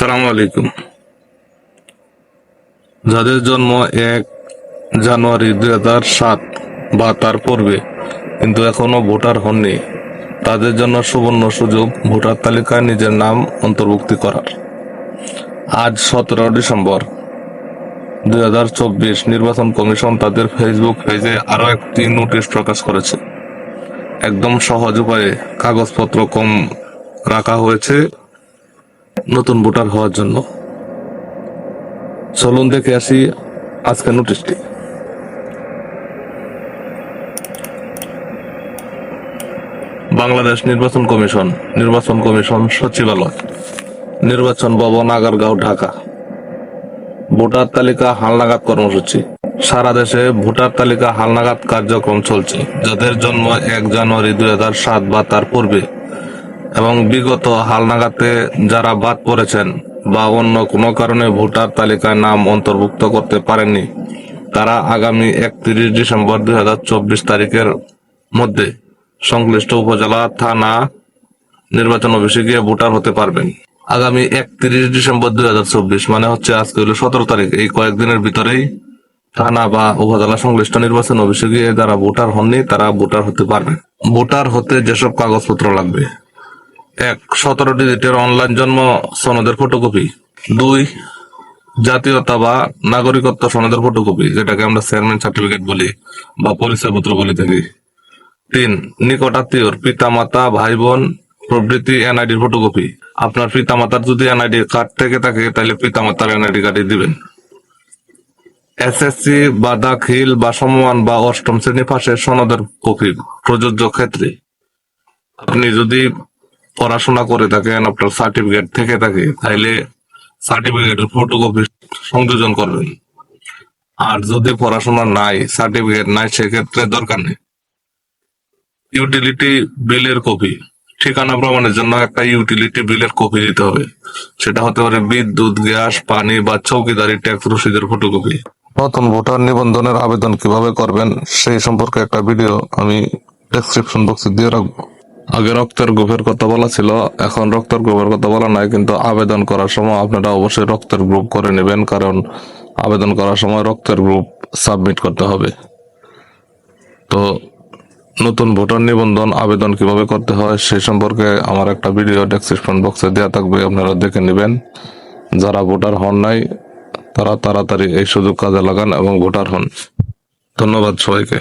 আসসালামু আলাইকুম। যাদের জন্ম 1 জানুয়ারি 2007 বা তার পূর্বে কিন্তু এখনো ভোটার হননি, তাদের জন্য সুবর্ণ সুযোগ ভোটার তালিকায় নিজের নাম অন্তর্ভুক্তি করার। আজ 17 ডিসেম্বর 2024 নির্বাচন কমিশন তাদের ফেসবুক পেজে আরও একটি নোটিশ প্রকাশ করেছে। একদম সহজ উপায়ে কাগজপত্র কম রাখা হয়েছে নতুন ভোটার হওয়ার জন্য। চলুন দেখে আসি আজকের নোটিশটি। বাংলাদেশ নির্বাচন কমিশন সচিবালয়, নির্বাচন ভবন, আগারগাঁও, ঢাকা। ভোটার তালিকা হালনাগাদ কর্মসূচি। সারা দেশে ভোটার তালিকা হালনাগাদ কার্যক্রম চলছে। যাদের জন্ম 1 জানুয়ারি 2007 বা তার পূর্বে এবং বিগত হালনাগাদে যারা বাদ পড়েছেন বা অন্য কোনো কারণে ভোটার তালিকায় নাম অন্তর্ভুক্ত করতে পারেননি, তারা আগামী 31 ডিসেম্বর 2024 তারিখের মধ্যে সংশ্লিষ্ট উপজেলা, থানা, নির্বাচন অফিসে গিয়ে ভোটার হতে পারবেন। আগামী 31 ডিসেম্বর 2024 মানে হচ্ছে আজকে হলো 17 তারিখ। এই কয়েকদিনের ভিতরেই থানা বা উপজেলা সংশ্লিষ্ট নির্বাচন অফিসে গিয়ে যারা ভোটার হননি তারা ভোটার হতে পারবে। ভোটার হতে যেসব কাগজপত্র লাগবে: 1. 17 ডিজিটের অনলাইন জন্ম সনদের ফটোকপি। 2. জাতীয়তা বা নাগরিকত্ব সনদের ফটোকপি, যেটাকে আমরা চেয়ারম্যান সার্টিফিকেট বলি বা পরিচয়পত্র বলে থাকি। 3. নিকট আত্মীয়র পিতা মাতা, ভাই বোন প্রভৃতি এনআইডির ফটোকপি। আপনার পিতা মাতার যদি এনআইডি কার্ড থেকে থাকে তাহলে পিতা মাতার এনআইডি কার্ডই দিবেন। এসএসসি বা দাখিল বা সমমান বা অষ্টম শ্রেণী পাশের সনদের কপি প্রযোজ্য ক্ষেত্রে। আপনি যদি পড়াশোনা করে থাকেন, আপনার সার্টিফিকেট থেকে থাকে, তাহলে সার্টিফিকেটের ফটোকপি সংযোজন করবেন। আর যদি পড়াশোনা নাই, সার্টিফিকেট নাই, সেক্ষেত্রে দরকার নেই। ইউটিলিটি বিলের কপি। ঠিকানা প্রমাণের জন্য একটা ইউটিলিটি বিলের কপি দিতে হবে। সেটা হতে পারে বিদ্যুৎ, গ্যাস, পানি বা চৌকিদারি ট্যাক্স রসিদের ফটোকপি। নতুন ভোটার নিবন্ধনের আবেদন কিভাবে করবেন সেই সম্পর্কে একটা ভিডিও আমি ডেসক্রিপশন বক্সে দিয়ে রাখবো। আগে রক্তের গ্রুপের কথা বলা ছিল, এখন রক্তের গ্রুপের কথা বলা নাই, কিন্তু আবেদন করার সময় আপনারা অবশ্যই রক্তের গ্রুপ করে নেবেন, কারণ আবেদন করার সময় রক্তের গ্রুপ সাবমিট করতে হবে। তো নতুন ভোটার নিবন্ধন আবেদন কিভাবে করতে হয় সেই সম্পর্কে আমার একটা ভিডিও ডেসক্রিপশন বক্সে দেওয়া থাকবে, আপনারা দেখে নেবেন। যারা ভোটার হন নাই তারা তাড়াতাড়ি এই সুযোগ কাজে লাগান এবং ভোটার হন। ধন্যবাদ সবাইকে।